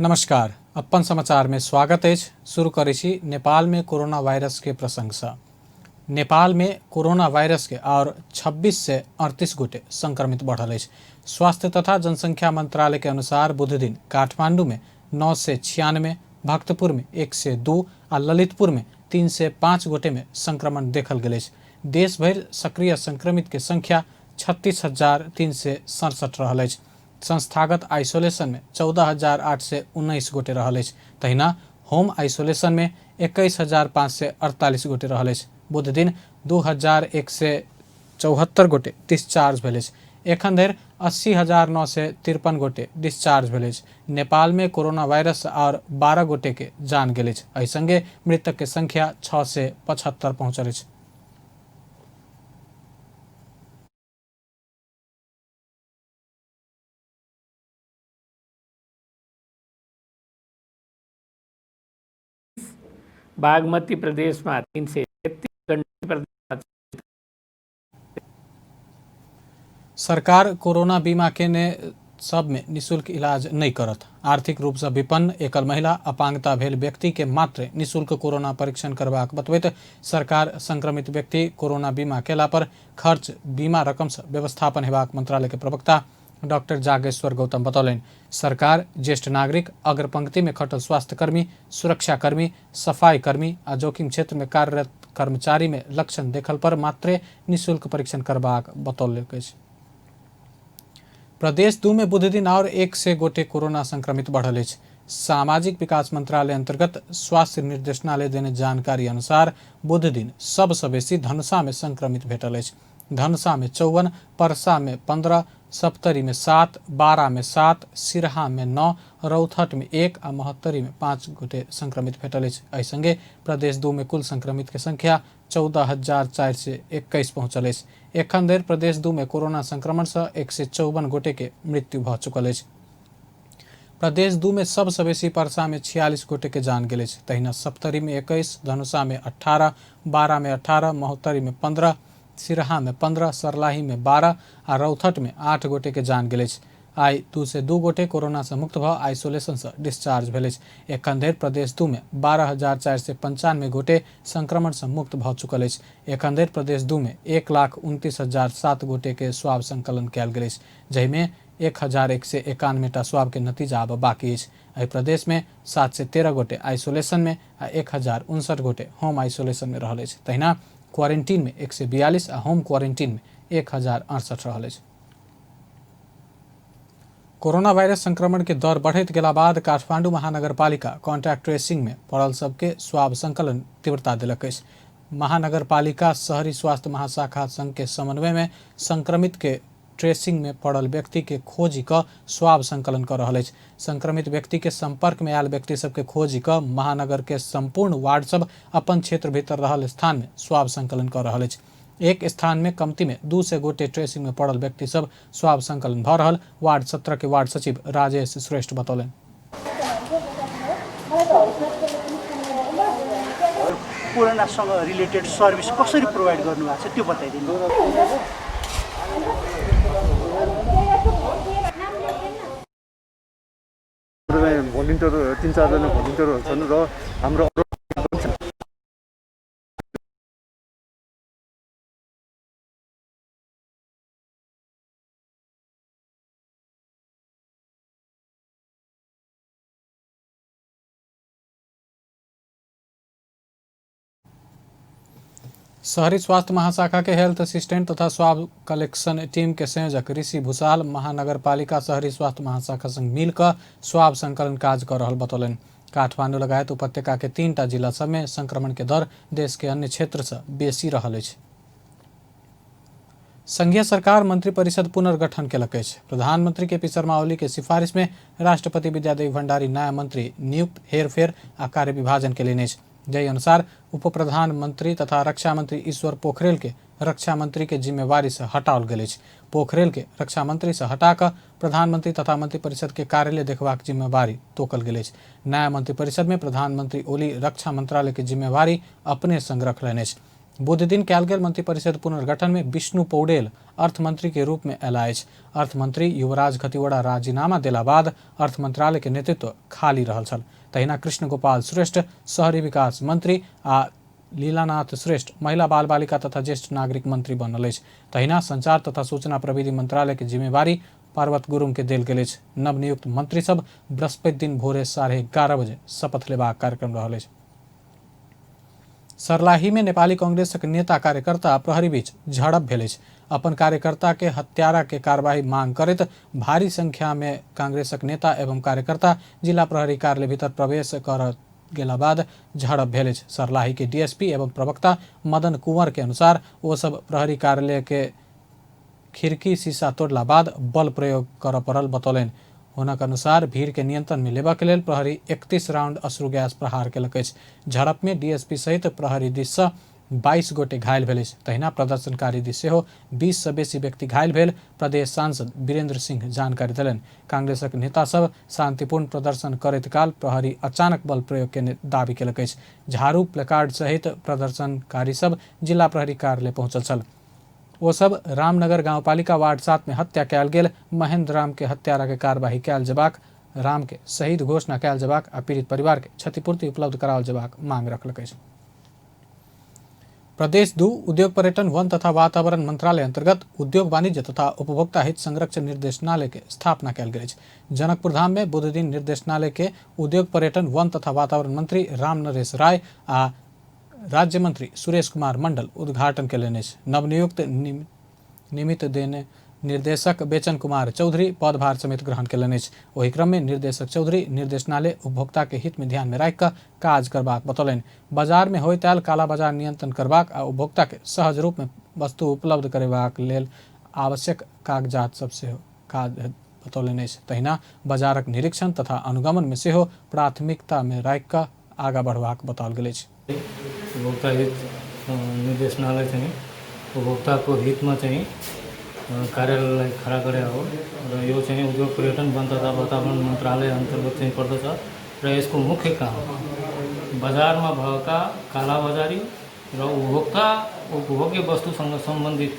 नमस्कार, अपन समाचार में स्वागत है। शुरू करै छी नेपाल में कोरोना वायरस के प्रसंग से। नेपाल में कोरोना वायरस के और 26 से 38 गोटे संक्रमित बढ़ल है। स्वास्थ्य तथा जनसंख्या मंत्रालय के अनुसार बुध दिन काठमांडू में 9 से 96, भक्तपुर में 1 से 2 और ललितपुर में 3 से 5 गोटे में संक्रमण देखल गए। देश भर सक्रिय संक्रमित के संख्या 36,367 रहल है। संस्थागत आइसोलेशन में 14,819 गोटे रहल अछि। तहिना होम आइसोलेशन में 21,548 गोटे रहल अछि। बुध दिन 2,174 गोटे डिस्चार्ज भेल अछि। एखन धरि 80,953 गोटे डिस्चार्ज भेल अछि। नेपाल में कोरोना वायरस और 12 गोटे के जान गेल अछि। एहि संगे मृतक के संख्या 6 से 75 पहुंचल अछि। बागमती प्रदेश में 3 से 33 सरकार कोरोना बीमा केने सब में निःशुल्क इलाज नहीं करत। आर्थिक रूप से विपन्न, एकल महिला, अपांगता भेल व्यक्ति के मात्र निःशुल्क कोरोना परीक्षण करबाक बतबैत सरकार संक्रमित व्यक्ति कोरोना बीमा केला पर खर्च बीमा रकम से व्यवस्थापन हेबाक मंत्रालय के प्रवक्ता डॉक्टर जागेश्वर गौतम बतौलनि। सरकार ज्येष्ठ नागरिक, अग्रपंक्ति में खटल स्वास्थ्यकर्मी, सुरक्षाकर्मी, सफाई कर्मी आ जोखिम क्षेत्र में कार्यरत कर्मचारी में लक्षण देखल पर मात्र निःशुल्क परीक्षण करबाक बतौलक अछि। प्रदेश 2 में बुध दिन और 1 से गोटे कोरोना संक्रमित बढ़ल अछि। सामाजिक विकास मंत्रालय अंतर्गत स्वास्थ्य निर्देशनालय देने जानकारी अनुसार बुध दिन सबसे बेसी धनुषा में संक्रमित भेटल अछि। धनुषा में 54, परसा में 15, सप्तरी में 7, बारा में 7, सिरहा में 9, रौथट में 1 और महोत्तरी में 5 गोटे संक्रमित भेटल अछि। एहि संगे प्रदेश 2 में कुल संक्रमित के संख्या 14,421 पहुंचल अछि। एखन धरि प्रदेश 2 में कोरोना संक्रमण से 154 गोटे के मृत्यु भ चुकल अछि। प्रदेश 2 में सबसे बेसी परसा में 46 गोटे के जान गेल अछि। तहिना सप्तरी में 21, धनुषा में 18, बारा में 18, महोत्तरी में 15, सिरहा में 15, सरलाही में 12 और रौथट में 8 गोटे के जान गेल अछि। आई 2 से 2 गोटे कोरोना से मुक्त भ आइसोलेशन से डिस्चार्ज भेल अछि। एखन धरि प्रदेश 2 में 12,495 गोटे संक्रमण से मुक्त भ चुकल अछि। एखन धरि प्रदेश 2 में 1,29,007 गोटे के स्वाब संकलन कयल गेल अछि, जहि में 1,191 स्वाब के नतीजा अब बाकी अछि। एहि प्रदेश में 7 से 13 गोटे आइसोलेशन में आ 1,059 गोटे होम आइसोलेशन में रहल अछि। तहिना क्वारंटीन में 142 आ होम क्वारंटीन में 1,068 रहल अछि। कोरोना वायरस संक्रमण के दर बढ़त गेला बाद काठमांडू महानगरपालिका कॉन्टैक्ट ट्रेसिंग में पड़ल सबके स्वाब संकलन तीव्रता देलक अछि। महानगरपालिका शहरी स्वास्थ्य महाशाखा संघ के समन्वय में संक्रमित के ट्रेसिंग में पड़ल व्यक्ति के खोजी क स्वाब संकलन कर रहल अछि। संक्रमित व्यक्ति के संपर्क में आयल व्यक्ति सब के खोजी क महानगर के संपूर्ण वार्ड सब अपन क्षेत्र भीतर रहल स्थान में स्वाब संकलन कर रहल अछि। एक स्थान में कमती में 2 से गोटे ट्रेसिंग में पड़ल व्यक्ति सब स्वाब संकलन भ रहल वार्ड 17 के वार्ड सचिव राजेश श्रेष्ठ बतौलन। कोरोनासँग रिलेटेड सर्भिस कसरी प्रोभाइड गर्नुभएको छ त्यो बताइदिनु। भोलिन्टियर 3-4 जना भोलिन्टियरहरू छन् र हाम्रो शहरी स्वास्थ्य महाशाखा के हेल्थ असिस्टेंट तथा स्वाब कलेक्शन टीम के संयोजक ऋषि भूषाल महानगरपालिका शहरी स्वास्थ्य महाशाखा संग मिलकर स्वाब संकलन काज कर रहल बतौलन। काठमांडू लगायत उपत्यका के 3टा जिला सब में संक्रमण के दर देश के अन्य क्षेत्र से बेसी रहल अछि। संघीय सरकार मंत्रिपरिषद पुनर्गठन केलक अछि। प्रधानमंत्री के पी शर्मा ओली के सिफारिश में राष्ट्रपति विद्यादेवी भंडारी नया मंत्री नियुक्त, हेरफेर आ कार्य विभाजन के लेने अछि। जय अनुसार उप प्रधानमंत्री तथा रक्षा मंत्री ईश्वर पोखरेल के रक्षा मंत्री के जिम्मेवारी से हटाओल गेल अछि। पोखरेल के रक्षा मंत्री से हटाकर प्रधानमंत्री तथा मंत्रिपरिषद के कार्यालय देखबाक जिम्मेवारी तोकल गेल अछि। नया मंत्रिपरिषद में प्रधानमंत्री ओली रक्षा मंत्रालय के जिम्मेवारी अपने संग रखलनि अछि। बुध दिन कयल गेल मंत्री परिषद पुनर्गठन में विष्णु पौडेल अर्थ मंत्री के रूप में आयल अछि। अर्थ मंत्री युवराज खतिवड़ा राजीनामा देला बाद अर्थ मंत्रालय के नेतृत्व खाली रहल छल। तहिना कृष्ण गोपाल श्रेष्ठ शहरी विकास मंत्री आ लीलानाथ श्रेष्ठ महिला बाल बालिका तथा ज्येष्ठ नागरिक मंत्री बनल अछि। तहिना संचार तथा सूचना प्रविधि मंत्रालय के जिम्मेवारी पार्वत गुरुङ के देल गेल अछि। नवनियुक्त मंत्री सब बृहस्पति दिन भोरे 11:30 बजे शपथ लेबाक कार्यक्रम रहल अछि। सर्लाही में नेपाली कांग्रेसक नेता कार्यकर्ता प्रहरी बीच झड़प भेल अछि। अपन कार्यकर्ता के हत्यारा के कार्यवाही मांग करैत भारी संख्या में कांग्रेसक नेता एवं कार्यकर्ता जिला प्रहरी कार्यालय भीतर प्रवेश कर गेला बाद झड़प भेल अछि। सर्लाही के डीएसपी एवं प्रवक्ता मदन कुंवर के अनुसार वो सब प्रहरी कार्यालय के खिड़की शीशा तोड़ला बाद बल प्रयोग कर पड़ल बतौलनि। हुनक अनुसार भीड़ के नियंत्रण में लेबा के लेल प्रहरी 31 राउंड अश्रु गैस प्रहार केलक अछि। झड़प में डीएसपी सहित प्रहरी दिस सँ 22 गोटे घायल भेल अछि। तहिना प्रदर्शनकारी दिस सेहो 20 सँ बेसी व्यक्ति घायल भेल प्रदेश सांसद वीरेंद्र सिंह जानकारी देलनि। कांग्रेसक नेता सब शांतिपूर्ण प्रदर्शन करैत काल प्रहरी अचानक बल प्रयोग के दावी केलक अछि। झाड़ू प्लेकार्ड सहित प्रदर्शनकारी सब जिला प्रहरी कार्यालय पहुंचल छल। वो सब रामनगर गांवपालिका वार्ड 7 में हत्या कयल गेल महेंद्र राम के हत्यारा के कार्यवाही कयल जेबाक, राम के शहीद घोषणा कयल जेबाक आ पीड़ित परिवार के क्षतिपूर्ति उपलब्ध कराओल जेबाक मांग रखलक अछि। प्रदेश 2 उद्योग पर्यटन वन तथा वातावरण मंत्रालय अंतर्गत उद्योग वाणिज्य तथा उपभोक्ता हित संरक्षण निर्देशनालय के स्थापना कयल गेल अछि। जनकपुर धाम में बुध दिन निर्देशनालय के उद्योग पर्यटन वन तथा वातावरण मंत्री राम नरेश राय आ राज्य मंत्री सुरेश कुमार मंडल उद्घाटन कयलनि अछि। नवनियुक्त निमित्त देने निर्देशक बेचन कुमार चौधरी पदभार समेत ग्रहण कयलनि अछि। ओहि क्रम में निर्देशक चौधरी निर्देशनालय उपभोक्ता के हित में ध्यान में राखि कऽ काज करबाक बतौलनि। बाजार में होइत आयल काला बाजार नियंत्रण करबाक आ उपभोक्ता के सहज रूप में वस्तु उपलब्ध करबाक लेल आवश्यक कागजात सब सेहो काज बतौलनि अछि। तहिना बाजारक निरीक्षण तथा अनुगमन में सेहो प्राथमिकता में राखि कऽ आगाँ बढ़बाक बताओल गेल अछि। उपभोक्ता हित निर्देशनालय चाहिँ उपभोक्ताको हितमा चाहिँ कार्यालयलाई खडा गरे हो र यो चाहिँ उद्योग पर्यटन वन तथा वातावरण मन्त्रालय अन्तर्गत चाहिँ पर्दछ र यसको मुख्य काम बजारमा भएका कालाबजारी र उपभोग्य वस्तुसँग सम्बन्धित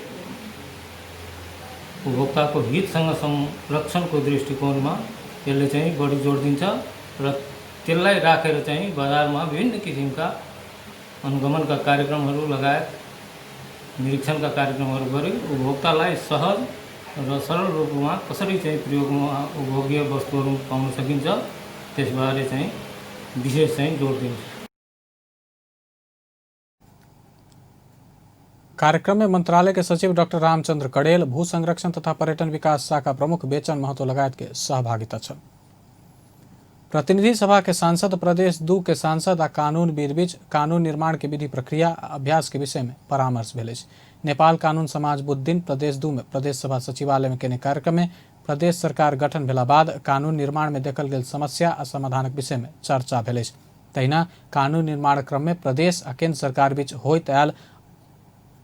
उपभोक्ताको हितसँग संरक्षणको दृष्टिकोणमा यसले चाहिँ बढी जोड दिन्छ र त्यसलाई राखेर चाहिँ बजारमा विभिन्न किसिमका अनुगमनका कार्यक्रमहरू लगायत निरीक्षणका कार्यक्रमहरू गरी उपभोक्तालाई सहज र सरल रूपमा कसरी चाहिँ प्रयोगमा उपभोग्य वस्तुहरू पाउन सकिन्छ त्यसबारे चाहिँ विशेष चाहिँ जोड दिन्छ। कार्यक्रम में मंत्रालय के सचिव डॉक्टर रामचंद्र कड़ेल, भू संरक्षण तथा पर्यटन विकास शाखा प्रमुख बेचन महतो लगायत के सहभागिता छल। प्रतिनिधि सभा के सांसद प्रदेश 2 के सांसद आ कानूनविद बीच कानून निर्माण के विधि प्रक्रिया अभ्यास के विषय में परामर्श भेल अछि। नेपाल कानून समाज बुध दिन प्रदेश 2 में प्रदेश सभा सचिवालय में केने कार्यक्रम में प्रदेश सरकार गठन भेला बाद कानून निर्माण में देखल गेल समस्या आ समाधानक विषय में चर्चा भेल अछि। तहिना कानून निर्माण क्रम में प्रदेश आ केंद्र सरकार बीच होइत आयल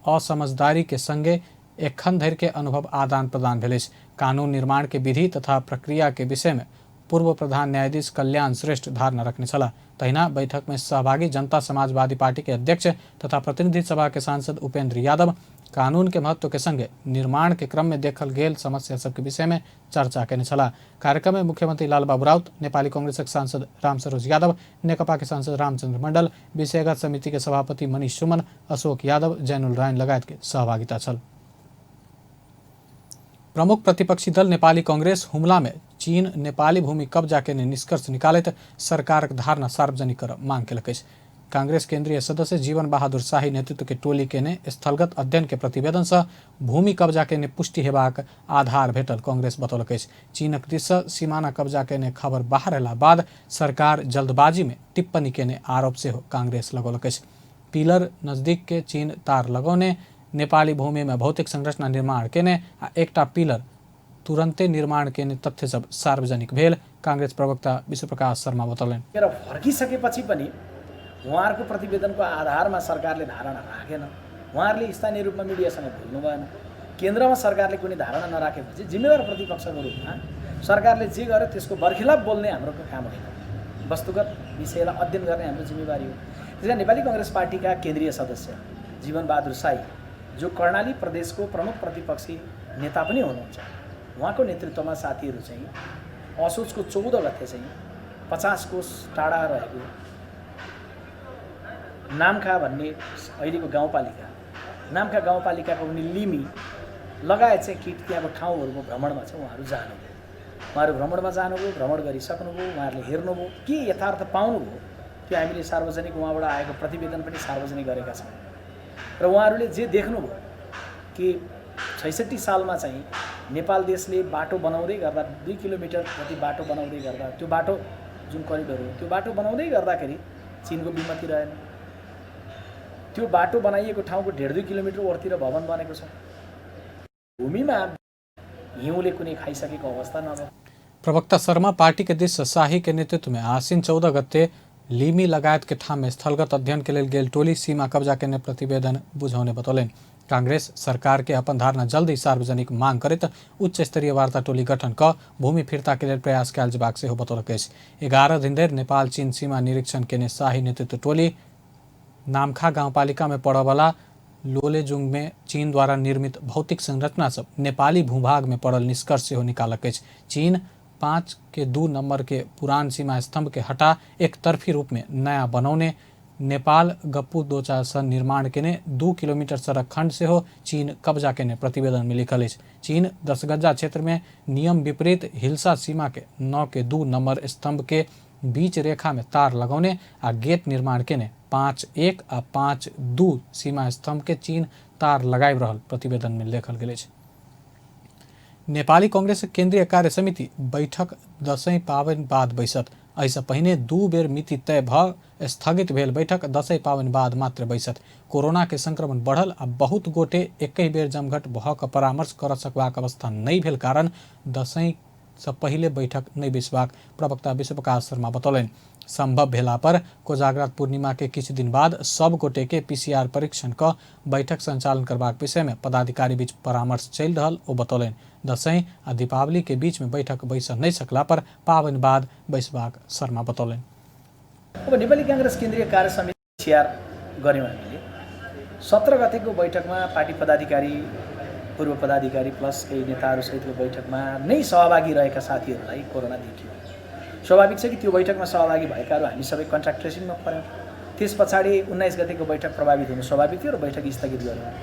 असमझदारी के संगे एखन धरि के अनुभव आदान प्रदान भेल अछि। कानून निर्माण के विधि तथा प्रक्रिया के विषय में पूर्व प्रधान न्यायाधीश कल्याण श्रेष्ठ धारणा रखने छला। तहिना बैठक में सहभागी जनता समाजवादी पार्टी के अध्यक्ष तथा प्रतिनिधि सभा के सांसद उपेंद्र यादव कानून के महत्व के संगे निर्माण के क्रम में देखल गेल समस्या सब के विषय में चर्चा केने छला। कार्यक्रम में मुख्यमंत्री लालबाबू राउत, नेपाली कांग्रेसक सांसद रामसरोज यादव, नेकपा के सांसद रामचंद्र मंडल, विषयगत समिति के सभापति मनीष सुमन, अशोक यादव, जैनुल रायन लगायत के सहभागिता छल। प्रमुख प्रतिपक्षी दल नेपाली कांग्रेस हुमला में चीन नेपाली भूमि कब्जा केने निष्कर्ष निकालैत सरकारक धारणा सार्वजनिक कर मांग केलक अछि। कांग्रेस केंद्रीय सदस्य जीवन बहादुर शाही नेतृत्व के टोली केने स्थलगत अध्ययन के प्रतिवेदन से भूमि कब्जा केने पुष्टि हेबाक आधार भेटल कांग्रेस बतौलक अछि। चीनक दिस से सीमाना कब्जा केने खबर बाहर अयला बाद सरकार जल्दबाजी में टिप्पणी केने आरोप से कांग्रेस लगौलक अछि। पिलर नजदीक के चीन तार लगौने, नेपाली भूमि में भौतिक संरचना निर्माण केने आ एकटा पिलर तुरंते निर्माण केने तथ्य सब सार्वजनिक भेल कांग्रेस प्रवक्ता विश्वप्रकाश शर्मा बतौलनि। फर्किसकेपछि पनि उहाँहरूको प्रतिवेदनको आधारमा सरकारले धारणा राखेन। उहाँहरूले स्थानीय रूपमा मिडियासँग बोल्नु भएन। केन्द्रमा सरकारले कुनै धारणा नराखेपछि जिम्मेवार प्रतिपक्षको रूपमा सरकारले जे गर्यो त्यसको बर्खिलाफ बोल्ने हाम्रो काम होइन। वस्तुगत विषयलाई अध्ययन गर्ने हाम्रो जिम्मेवारी हो। त्यसैले नेपाली कांग्रेस पार्टीका केन्द्रीय सदस्य जीवनबहादुर साई जो कर्णाली प्रदेशको प्रमुख प्रतिपक्षी नेता पनि हुनुहुन्छ, उहाँको नेतृत्वमा साथीहरू चाहिँ असोजको 14 गते चाहिँ 50 कोस टाढा रहेको नामखा भन्ने अहिलेको गाउँपालिका, नामखा गाउँपालिकाको पनि लिमी लगायत चाहिँ किट त्यहाँको ठाउँहरूको भ्रमणमा चाहिँ उहाँहरू जानुभयो। उहाँहरू भ्रमणमा जानुभयो, भ्रमण गरिसक्नुभयो, उहाँहरूले हेर्नुभयो, के यथार्थ पाउनुभयो त्यो हामीले सार्वजनिक उहाँबाट आएको प्रतिवेदन पनि सार्वजनिक गरेका छौँ। र उहाँहरूले जे देख्नुभयो कि 66 सालमा चाहिँ नेपाल देशले बाटो बनाउँदै गर्दा 2 किलोमिटर जति बाटो बनाउँदै गर्दा त्यो बाटो जुन करिडोर हो त्यो बाटो बनाउँदै गर्दाखेरि चीनको विमति रहेन। त्यो बाटो बनाइएको ठाउँको 1.5-2 किलोमिटर ओरतिर भवन बनेको छ। भूमिमा हिउँले कुनै खाइसकेको अवस्था नभयो। प्रवक्ता शर्मा पार्टी के दिश शाही के नेतृत्व में आसीन 14 गते लिमी लगायत के ठाम में स्थलगत अध्ययन के लिए गेल टोली सीमा कब्जा करने प्रतिवेदन बुझाउने बतौलन। कांग्रेस सरकार के अपन धारणा जल्दी सार्वजनिक मांग करत उच्च स्तरीय वार्ता टोली गठन क भूमि फिर्ता के लिए प्रयास कयल जेबाक सेहो बतौलक अछि। 11 दिन धरि नेपाल चीन सीमा निरीक्षण केने शाही नेतृत्व टोली नामखा गाउँपालिका में पड़वाला लोलेजुङ में चीन द्वारा निर्मित भौतिक संरचना सब नेपाली भूभाग में पड़ल निष्कर्ष सेहो निकालक अछि। चीन 5-2 नंबर के पुरान सीमा स्तंभ के हटा एक तरफी रूप में नया बनौने, नेपाल गप्पू दोचा सन निर्माण केने 2 किलोमीटर सड़क खंड से हो चीन कब्जा केने प्रतिवेदन में लिखल अछि। चीन 10 गजा क्षेत्र में नियम विपरीत हिल्सा सीमा के 9-2 नंबर स्तंभ के बीच रेखा में तार लगौने आ गेट निर्माण केने 5-1 आ 5-2 सीमा स्तंभ के चीन तार लगाइब रहल प्रतिवेदन में लिखल गेल अछि। नेपाली कांग्रेस केंद्रीय कार्य समिति बैठक दशैं पावनि बाद बैसत। एहिसँ पहिने 2 बेर मिति तय भ स्थगित भेल बैठक दशैं पावनि बाद मात्र बैसत। कोरोना के संक्रमण बढ़ल आ बहुत गोटे एकै बेर जमघट भ क परामर्श कर सकबाक अवस्था नहि भेल कारण दशैं से पहिले बैठक नहीं बैसबाक प्रवक्ता विश्वप्रकाश शर्मा बतौलन। संभव भेला पर कोजाग्रत पूर्णिमा के किछु दिन बाद सब गोटे के PCR परीक्षण क बैठक संचालन करबाक विषय में पदाधिकारी बीच परामर्श चल रहल ओ बतौलन। दशैं आ दीपावली के बीच में बैठक बैस नहीं सकला पर पावनि बाद बैसबाक शर्मा बतौलन। अब नेपाली कांग्रेस केन्द्रीय कार्य समिति PCR गऱ्यौँ हामीले 17 गतेको बैठकमा पार्टी पदाधिकारी पूर्व पदाधिकारी प्लस केही नेताहरू सहितको बैठकमा नै सहभागी रहेका साथीहरूलाई कोरोना देखियो। स्वाभाविक छ कि त्यो बैठकमा सहभागी भएकाहरू हामी सबै कन्ट्याक्ट ट्रेसिङमा पर्यौँ। त्यस पछाडि 19 गतेको बैठक प्रभावित हुनु स्वाभाविक थियो र बैठक स्थगित गर्यौँ।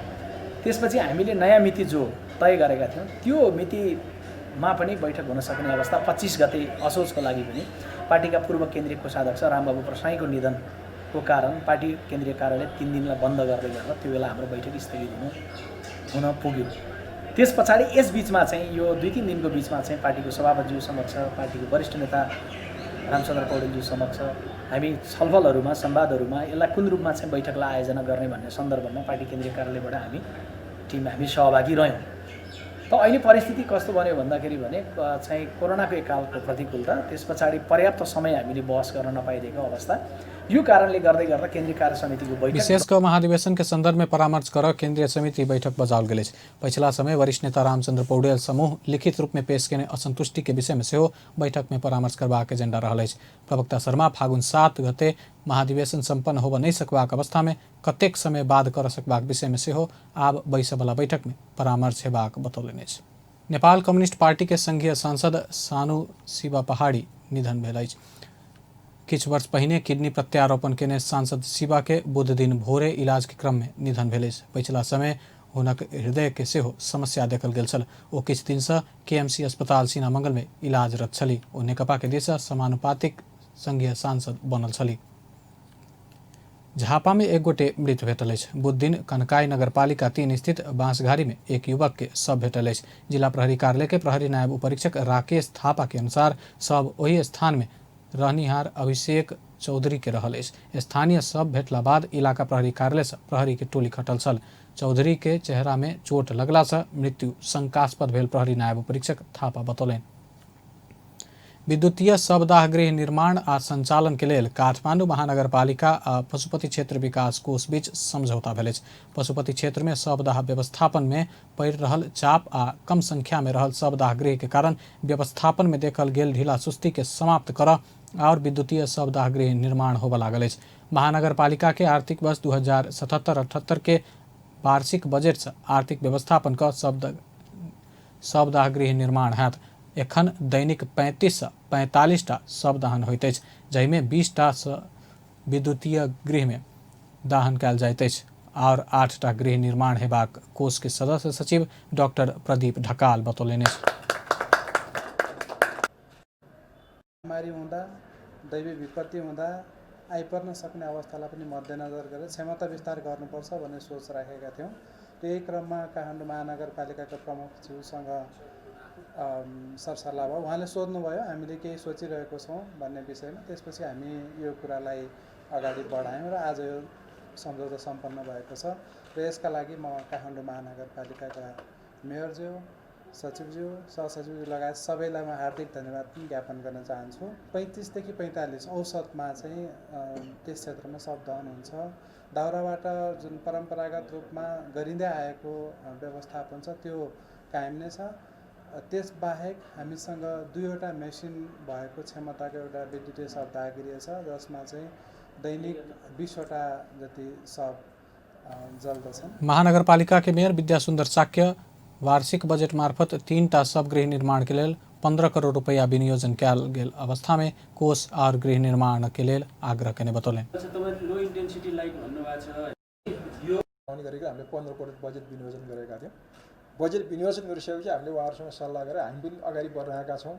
त्यसपछि हामीले नयाँ मिति जो तय गरेका थियौँ त्यो मितिमा पनि बैठक हुन सक्ने अवस्था 25 गते असोजको लागि पनि पार्टीका पूर्व केन्द्रीय कोषाध्यक्ष रामबाबु प्रसाईको निधनको कारण पार्टी केन्द्रीय कार्यालय 3 दिनलाई बन्द गर्दै गर्दा त्यो बेला हाम्रो बैठक स्थगित हुन पुग्यो। त्यस पछाडि यस बीचमा चाहिँ यो 2-3 दिनको बीचमा चाहिँ पार्टीको सभापतिज्यू समक्ष पार्टीको वरिष्ठ नेता रामचन्द्र पौडेलज्यू समक्ष हामी छलफलहरूमा संवादहरूमा यसलाई कुन रूपमा चाहिँ बैठकलाई आयोजना गर्ने भन्ने सन्दर्भमा पार्टी केन्द्रीय कार्यालयबाट हामी सहभागी रह्यौँ। त अहिले परिस्थिति कस्तो बन्यो भन्दाखेरि भने चाहिँ कोरोनाको एकालको प्रतिकूलता, त्यस पछाडि पर्याप्त समय हामीले बहस गर्न नपाइदिएको अवस्था, यो कारणले गर्दै गर्दा केन्द्रीय कार्य समितिको बैठक विशेष महाधिवेशन के संदर्भ में परामर्श कर केंद्रीय समिति बैठक बजाओल गेल। पिछला समय वरिष्ठ नेता रामचंद्र पौडेल समूह लिखित रूप में पेश केने असंतुष्टि के विषय में सेहो बैठक में परामर्श करबाक एजेंडा रहल अछि। प्रवक्ता शर्मा फागुन 7 गते महाधिवेशन संपन्न होब नहीं सकबाक अवस्था में कतेक समय बाद कर सकबाक विषय में सेहो आब बैसबला बैठक में परामर्श हेबाक बतौलनि अछि। नेपाल कम्युनिस्ट पार्टी के संघीय सांसद सानु शिवा पहाड़ी निधन भेल अछि। किछु वर्ष पहिने किडनी प्रत्यारोपण केने सांसद शिवा के बुध दिन भोरे इलाज के क्रम में निधन भेल अछि। पिछला समय हुनक हृदय के सेहो समस्या देखल गेल छल। ओ किछु दिन से KMC अस्पताल सीनामंगल में इलाजरत छली। ओ नेकपा के दिस समानुपातिक संघीय सांसद बनल छली। झापा में एक गोटे मृत भेटल अछि। बुध दिन कनकाई नगरपालिका 3 स्थित बांसघारी में एक युवक के शव भेटल अछि। जिला प्रहरी कार्यालय के प्रहरी नायब उपरीक्षक राकेश थापा के अनुसार शव ओही स्थान में रहनिहार अभिषेक चौधरी के रहल अछि। स्थानीय शव भेटला बाद इलाका प्रहरी कार्यालय से प्रहरी के टोली खटल छल। चौधरी के चेहरा में चोट लगला से मृत्यु शंकास्पद भेल प्रहरी नायब उपरीक्षक थापा बतौलनि। विद्युतीय शवदाह गृह निर्माण आ संचालन के लेल काठमांडू महानगरपालिका आ पशुपति क्षेत्र विकास कोष बीच समझौता भेल अछि। पशुपति क्षेत्र में शवदाह व्यवस्थापन में पड़ि रहल चाप आ कम संख्या में रहल शवदाह गृह के कारण व्यवस्थापन में देखल गेल ढीला सुस्ती के समाप्त कर और विद्युतीय शवदाह गृह निर्माण होबय लागल अछि। महानगरपालिका के आर्थिक वर्ष 2077-78 के वार्षिक बजेट से आर्थिक व्यवस्थापन का शवदाह गृह निर्माण हैत। एखन दैनिक 35 से 45 टा शवदाहन होइत अछि, जाहिमे 20 टा विद्युतीय गृह में दाहन कयल जाइत अछि और 8 टा गृह निर्माण हेबाक कोष के सदस्य सचिव डॉक्टर प्रदीप ढकाल बतौलनि अछि। महामारी हुँदा दैवी विपत्ति हुँदा आइपर्न सक्ने अवस्थालाई पनि मध्यनजर गरेर क्षमता विस्तार गर्नुपर्छ भन्ने सोच राखेका थियौँ। त्यही क्रममा काठमाडौँ महानगरपालिकाका प्रमुखज्यूसँग सरसल्लाह भयो। उहाँले सोध्नुभयो हामीले केही सोचिरहेको छौँ भन्ने विषयमा। त्यसपछि हामी यो कुरालाई अगाडि बढायौँ र आज यो सम्झौता सम्पन्न भएको छ र यसका लागि म काठमाडौँ महानगरपालिकाका मेयरज्यू, सचिवज्यू, सहसचिवज्यू लगायत सबैलाई म हार्दिक धन्यवाद पनि ज्ञापन गर्न चाहन्छु। 35 देखि 45 औसतमा चाहिँ त्यस क्षेत्रमा शवदाहन हुन्छ। दाउराबाट जुन परम्परागत रूपमा गरिँदै आएको व्यवस्थापन छ त्यो कायम नै छ। त्यसबाहेक हामीसँग 2वटा मेसिन भएको क्षमताको एउटा विद्युतीय शवदाह गृह छ, जसमा चाहिँ दैनिक 20वटा जति शव जल्दछन्। महानगरपालिका के मेयर विद्यासुन्दर साक्य वार्षिक बजेट मार्फत 3 टा शवगृह निर्माण के लेल 15 करोड़ रुपैया विनियोजन कयल गेल अवस्था में कोष और गृह निर्माण के लेल आग्रह करने बतौले। लो इन्टेन्सिटी लाइट भन्नुभएको छ, यो गरेको हामीले 15 करोड बजेट विनियोजन गरेका थियौँ। बजेट विनियोजन गरिसकेपछि हामीले उहाँहरूसँग सल्लाह गरेर हामी पनि अगाडि बढिरहेका छौँ।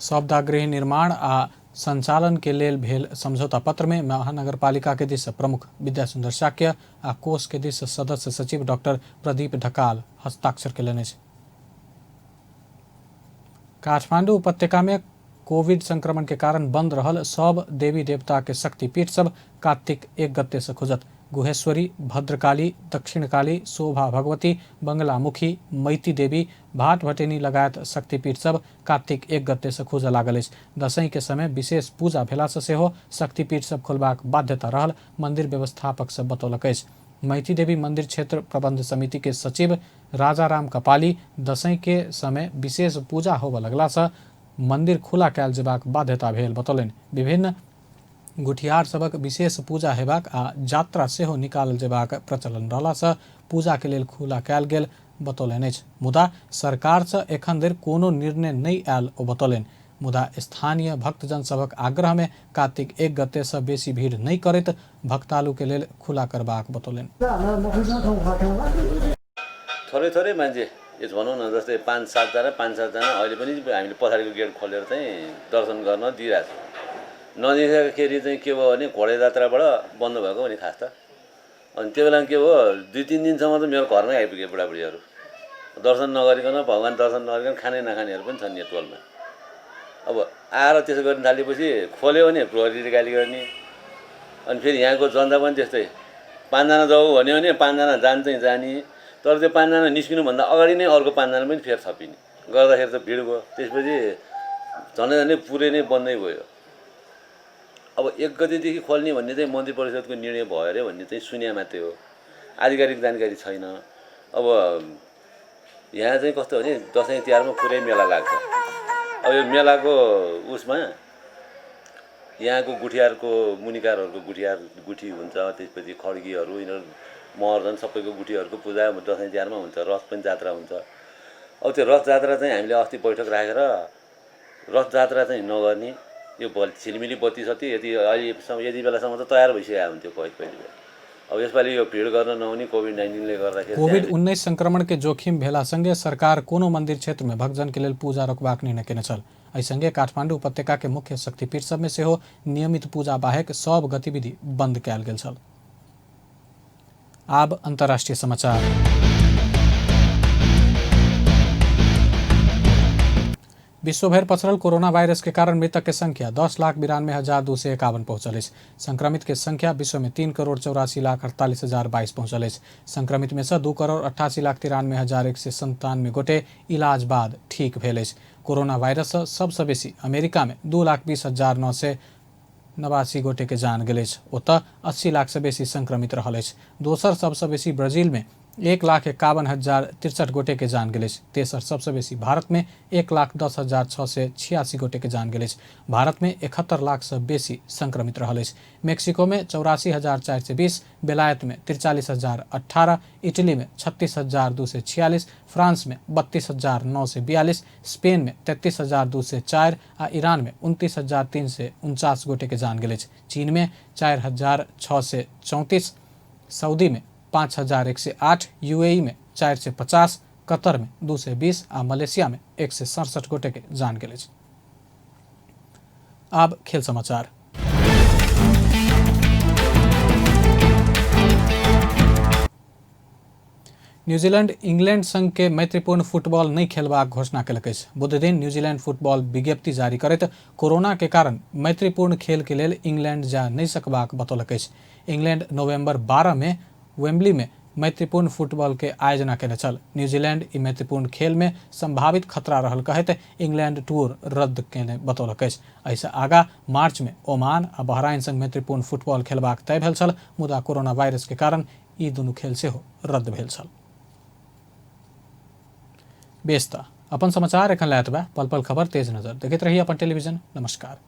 शवदाह गृह निर्माण आ संचालन के लेल भेल समझौता पत्र में महानगरपालिका के दिस प्रमुख विद्यासुन्दर साक्य आ कोष के दिस सदस्य सचिव डॉक्टर प्रदीप ढकाल हस्ताक्षर केलनि अछि। काठमांडू उपत्यका में कोविड संक्रमण के कारण बंद रहल सब देवी देवता के शक्तिपीठ सब कार्तिक 1 गते से खुजत। गुहेश्वरी, भद्रकाली, दक्षिणकाली, शोभा भगवती, बंगलामुखी, मैती देवी, भाट भटेनी लगायत शक्तिपीठ सब कार्तिक 1 गते से खुज लागल अछि। दशैं के समय विशेष पूजा भेला से सेहो शक्तिपीठ सब खोलबाक बाध्यता रहल मंदिर व्यवस्थापक सब बतौलक अछि। मैती देवी मंदिर क्षेत्र प्रबंध समिति के सचिव राजाराम कपाली दशैं के समय विशेष पूजा होबय लगला से मंदिर खुला कयल जेबाक बाध्यता भेल बतौलनि। विभिन्न गुठियार सबक विशेष पूजा हेबाक आ यात्रा सेहो निकालल जेबाक प्रचलन रहला से पूजा के लेल खुला कयल गेल बतौलनि अछि। मुदा सरकार से एखन धरि कोनो निर्णय नहि आयल ओ बतौलनि। मुदा स्थानीय भक्तजन सबक आग्रह में कार्तिक 1 गते से बेसी भीड़ नहीं करैत भक्तालु के लेल खुला करबाक बतौलनि। थोरै थोरै मान्छे यस भनौँ न, जस्तै 5-7 जना अहिले पनि हामीले पछाडिको गेट खोलेर चाहिँ दर्शन गर्न दिइरहेको छौँ। नदिँदाखेरि चाहिँ के भयो भने घोडा जात्राबाट बन्द भएको भने खास त। अनि त्यो बेला के भयो, 2-3 दिनसम्म त मेरो घरमै आइपुगे बुढाबुढीहरू। दर्शन नगरिकन, भगवान् दर्शन नगरिकन खाने नखानेहरू पनि छन् यो टोलमा। अब आएर त्यसो गर्न थालेपछि खोल्यो भने प्रहरीले गाली गर्ने। अनि फेरि यहाँको जनता पनि त्यस्तै, 5 जना जाऊ भन्यो भने 5 जना जान्छै जाने, तर त्यो 5 जना निस्किनुभन्दा अगाडि नै अर्को 5 जना पनि फेरि थपिने गर्दाखेरि त भिड भयो। त्यसपछि झन्डै पुरै नै बन्दै गयो। अब 1 गतेदेखि खोल्ने भन्ने चाहिँ मन्त्री परिषदको निर्णय भयो अरे भन्ने चाहिँ सुन्या मात्रै हो, आधिकारिक जानकारी छैन। अब यहाँ चाहिँ कस्तो भने दसैँ तिहारमा पुरै मेला लाग्छ। अब यो मेलाको उसमा यहाँको गुठियारको मुनिकारहरूको गुठी हुन्छ, त्यसपछि खड्गीहरू, यिनीहरू महर्जन सबैको गुठीहरूको पूजा दसैँ तिहारमा हुन्छ। रथ पनि जात्रा हुन्छ। अब त्यो रथ जात्रा चाहिँ हामीले अस्ति बैठक राखेर रथ जात्रा चाहिँ नगर्ने, यो छिलमिली बत्ती यति बेलासम्म त तयार भइसकेको हुन्थ्यो पहिले। अब यसपालि यो भिड गर्न नहुने कोभिड-19 ले गर्दाखेरि कोभिड-19 संक्रमण के जोखिम भेला संगे सरकार कोनो मंदिर क्षेत्र में भक्तजन के लेल पूजा रोकबाक निर्णय केने छल। एहि संगे काठमांडू उपत्यका के मुख्य शक्तिपीठ सब में सेहो नियमित पूजा बाहेक सब गतिविधि बंद कयल गेल छल। आब अंतर्राष्ट्रीय समाचार। विश्वभर पसरल कोरोना वायरस के कारण मृतक के संख्या 10,92,251 पहुंचल। संक्रमित के संख्या विश्व में 3,84,48,022 पहुंचल। संक्रमित में से 2,88,93,197 गोटे इलाज बाद ठीक भेल। कोरोना वायरस सबसे बेसी अमेरिका में 2,20,989 गोटे के जान गेल। ओतऽ 80 लाख से बेसी संक्रमित रहल। दोसर सबसे बेसी ब्राजील में 1,51,063 गोटे के जान गेल। तेसर सबसे बेसी भारत में 1,10,686 गोटे के जान गेल। भारत में 71 लाख से बेसी संक्रमित रहल। मेक्सिको में 84,420, बेलायत में 43,018, इटली में 36,246, फ्रांस में 32,942, स्पेन में 33,204 आ ईरान में 29,349 गोटे के जान गेल। चीन में 4,634, सऊदी में 5,108, यूएई में 450, कतर में 220 आ मलेशिया में 167 गोटे के जान गेल। अब खेल समाचार। न्यूजीलैंड इंग्लैंड संघ के मैत्रीपूर्ण फुटबॉल नहीं खेलबाक घोषणा कलक। बुध दिन न्यूजीलैंड फुटबॉल विज्ञप्ति जारी करैत कोरोना के कारण मैत्रीपूर्ण खेल के लेल इंग्लैंड जा नहीं सकबाक बतौलक। इंग्लैंड नवंबर 12 में वेम्बली में मैत्रीपूर्ण फुटबॉल के आयोजना केने छल। न्यूजीलैंड ई मैत्रीपूर्ण खेल में संभावित खतरा रहल कहत इंग्लैंड टूर रद्द केने बतौलक। ऐसे आगा मार्च में ओमान आ बहराइन संग मैत्रीपूर्ण फुटबॉल खेलबाक तय भेल छल, मुदा कोरोना वायरस के कारण ई दुनू खेल सेहो रद्द भेल छल। बेस्ता अपन समाचार एखन लायत बा। पल पल खबर तेज नजर देखते रहिए अपन टेलीविजन। नमस्कार।